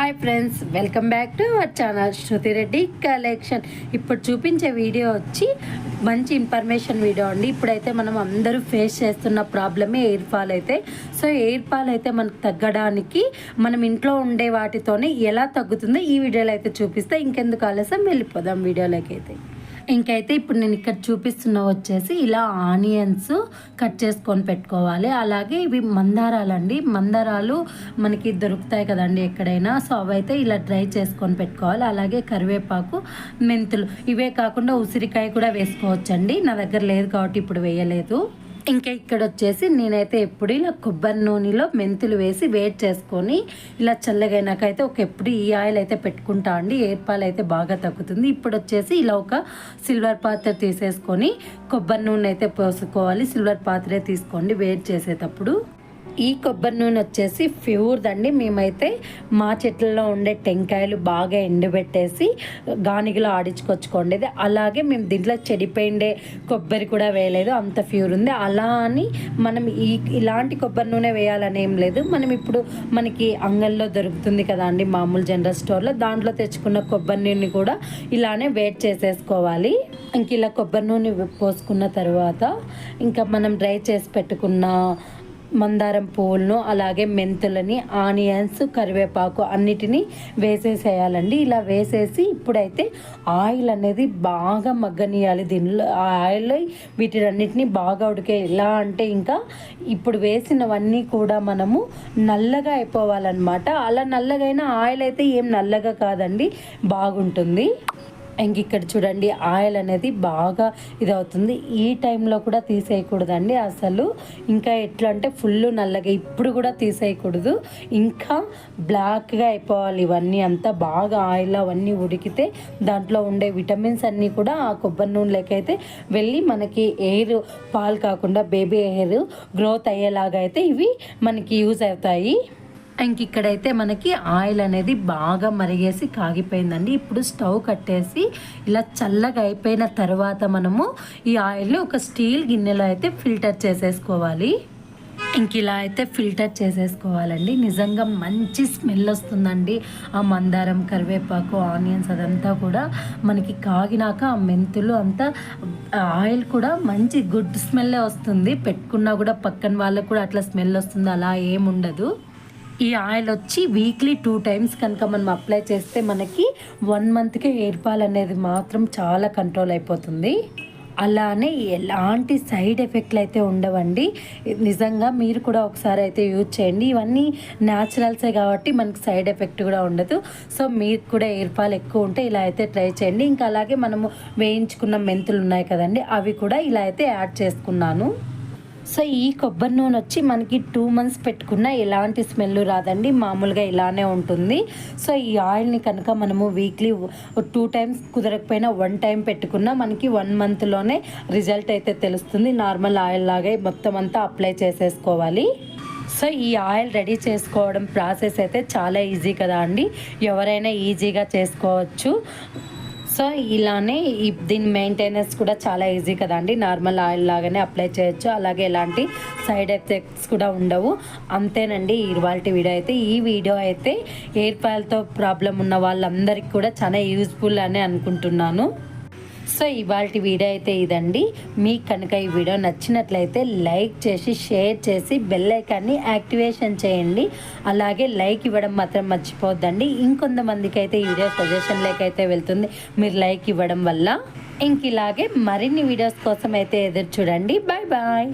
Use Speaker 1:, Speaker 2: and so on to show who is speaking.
Speaker 1: Hi friends, welcome back to our channel Shruti Reddy collection. ఇప్పుడు చూపించే video వచ్చి మంచి ఇన్ఫర్మేషన్ వీడియో అండి. ఇప్పుడైతే మనం అందరూ ఫేస్ చేస్తున్న ప్రాబ్లమే ఎయిర్ ఫాల్ అయితే. సో ఎయిర్ ఫాల్ అయితే మనకు తగ్గడానికి మనం ఇంట్లో ఉండే వాటితోనే ఎలా తగ్గుతుందో ఈ వీడియోలో అయితే చూపిస్తే ఇంకెందుకు ఆలస్యం వెళ్ళిపోదాం వీడియోలోకి అయితే. ఇంకైతే ఇప్పుడు నేను ఇక్కడ చూపిస్తున్న వచ్చేసి ఇలా ఆనియన్స్ కట్ చేసుకొని పెట్టుకోవాలి. అలాగే ఇవి మందారాలండి. మందారాలు మనకి దొరుకుతాయి కదండి ఎక్కడైనా. సో అవైతే ఇలా డ్రై చేసుకొని పెట్టుకోవాలి. అలాగే కరివేపాకు, మెంతులు, ఇవే కాకుండా ఉసిరికాయ కూడా వేసుకోవచ్చండి. నా దగ్గర లేదు కాబట్టి ఇప్పుడు వేయలేదు. ఇంకా ఇక్కడ వచ్చేసి నేనైతే ఎప్పుడు ఇలా కొబ్బరి నూనెలో మెంతులు వేసి వేడి చేసుకొని ఇలా చల్లగైనాకైతే ఎప్పుడు ఈ ఆయిల్ అయితే పెట్టుకుంటా అండి. ఎయిర్ ఫాల్ అయితే బాగా తగ్గుతుంది. ఇప్పుడు వచ్చేసి ఇలా ఒక సిల్వర్ పాత్ర తీసేసుకొని కొబ్బరి నూనె అయితే పోసుకోవాలి. సిల్వర్ పాత్రే తీసుకోండి వేడి చేసేటప్పుడు. ఈ కొబ్బరి నూనె వచ్చేసి ప్యూర్దండి. మేమైతే మా చెట్లలో ఉండే టెంకాయలు బాగా ఎండబెట్టేసి గానిగలో ఆడించుకొచ్చుకోండి. అలాగే మేము దీంట్లో చెడిపోయిండే కొబ్బరి కూడా వేయలేదు, అంత ప్యూర్ ఉంది. అలా అని మనం ఇలాంటి కొబ్బరి నూనె వేయాలని ఏం లేదు. మనం ఇప్పుడు మనకి అంగల్లో దొరుకుతుంది కదా అండి మామూలు జనరల్ స్టోర్లో, దాంట్లో తెచ్చుకున్న కొబ్బరి నూనె కూడా ఇలానే వేడి చేసేసుకోవాలి. ఇంక ఇలా కొబ్బరి నూనె పోసుకున్న తర్వాత ఇంకా మనం డ్రై చేసి పెట్టుకున్న మందారం పువ్వులను, అలాగే మెంతులని, ఆనియన్స్, కరివేపాకు అన్నిటినీ వేసేసేయాలండి. ఇలా వేసేసి ఇప్పుడైతే ఆయిల్ అనేది బాగా మగ్గనియాలి. దీనిలో ఆ ఆయిల్ వీటినన్నిటిని బాగా ఉడికే. ఎలా అంటే ఇంకా ఇప్పుడు వేసినవన్నీ కూడా మనము నల్లగా అయిపోవాలన్నమాట. అలా నల్లగైనా ఆయిల్ అయితే ఏం నల్లగా కాదండి, బాగుంటుంది. ఇంక ఇక్కడ చూడండి ఆయిల్ అనేది బాగా ఇదవుతుంది. ఈ టైంలో కూడా తీసేయకూడదండి అసలు. ఇంకా ఎట్లా అంటే ఫుల్ నల్లగా ఇప్పుడు కూడా తీసేయకూడదు. ఇంకా బ్లాక్గా అయిపోవాలి. ఇవన్నీ అంతా బాగా ఆయిల్ అవన్నీ ఉడికితే దాంట్లో ఉండే విటమిన్స్ అన్నీ కూడా ఆ కొబ్బరి నూనెలోకి అయితే వెళ్ళి మనకి ఎయిర్ ఫాల్ కాకుండా బేబీ ఎయిర్ గ్రోత్ అయ్యేలాగా అయితే ఇవి మనకి యూజ్ అవుతాయి. ఇంక ఇక్కడైతే మనకి ఆయిల్ అనేది బాగా మరిగేసి కాగిపోయిందండి. ఇప్పుడు స్టవ్ కట్టేసి ఇలా చల్లగా అయిపోయిన తర్వాత మనము ఈ ఆయిల్ని ఒక స్టీల్ గిన్నెలో అయితే ఫిల్టర్ చేసేసుకోవాలి. ఇంక ఇలా అయితే ఫిల్టర్ చేసేసుకోవాలండి. నిజంగా మంచి స్మెల్ వస్తుందండి. ఆ మందారం, కరివేపాకు, ఆనియన్స్ అదంతా కూడా మనకి కాగినాక ఆ మెంతులు అంతా ఆయిల్ కూడా మంచి గుడ్ స్మెల్లే వస్తుంది. పెట్టుకున్నా కూడా పక్కన వాళ్ళకు కూడా అట్లా స్మెల్ వస్తుంది, అలా ఏముండదు. ఈ ఆయిల్ వచ్చి వీక్లీ 2 times కనుక మనం అప్లై చేస్తే మనకి 1 monthకే ఎయిర్ ఫాల్ అనేది మాత్రం చాలా కంట్రోల్ అయిపోతుంది. అలానే ఎలాంటి సైడ్ ఎఫెక్ట్లు అయితే ఉండవండి. నిజంగా మీరు కూడా ఒకసారి అయితే యూజ్ చేయండి. ఇవన్నీ న్యాచురల్సే కాబట్టి మనకి సైడ్ ఎఫెక్ట్ కూడా ఉండదు. సో మీరు కూడా ఎయిర్ ఫాల్ ఎక్కువ ఉంటే ఇలా అయితే ట్రై చేయండి. ఇంకా అలాగే మనము వేయించుకున్న మెంతులు ఉన్నాయి కదండి, అవి కూడా ఇలా అయితే యాడ్ చేసుకున్నాను. సో ఈ కొబ్బరి నూనె వచ్చి మనకి 2 months పెట్టుకున్నా ఎలాంటి స్మెల్ రాదండి, మామూలుగా ఇలానే ఉంటుంది. సో ఈ ఆయిల్ని కనుక మనము వీక్లీ 2 times కుదరకపోయినా 1 time పెట్టుకున్నా మనకి 1 monthలోనే రిజల్ట్ అయితే తెలుస్తుంది. నార్మల్ ఆయిల్ లాగే మొత్తం అంతా అప్లై చేసేసుకోవాలి. సో ఈ ఆయిల్ రెడీ చేసుకోవడం ప్రాసెస్ అయితే చాలా ఈజీ కదా అండి, ఎవరైనా ఈజీగా చేసుకోవచ్చు. సో ఇలానే దీని మెయింటెనెన్స్ కూడా చాలా ఈజీ కదండి. నార్మల్ ఆయిల్ లాగానే అప్లై చేయొచ్చు. అలాగే ఎలాంటి సైడ్ ఎఫెక్ట్స్ కూడా ఉండవు. అంతేనండి ఇవాల్టి వీడియో అయితే. ఈ వీడియో అయితే ఎయిర్ ఫాల్తో ప్రాబ్లం ఉన్న వాళ్ళందరికీ కూడా చాలా యూజ్ఫుల్ అని అనుకుంటున్నాను. సో ఇవాల్టి వీడియో అయితే ఇదండి. మీకు కనుక ఈ వీడియో నచ్చినట్లయితే లైక్ చేసి, షేర్ చేసి, బెల్ ఐకాన్ని యాక్టివేషన్ చేయండి. అలాగే లైక్ ఇవ్వడం మాత్రం మర్చిపోద్దండి. ఇంకొంతమందికి అయితే ఈ వీడియో సజెషన్లోకైతే వెళ్తుంది మీరు లైక్ ఇవ్వడం వల్ల. ఇంక ఇలాగే మరిన్ని వీడియోస్ కోసం అయితే ఎదురు చూడండి. Bye bye.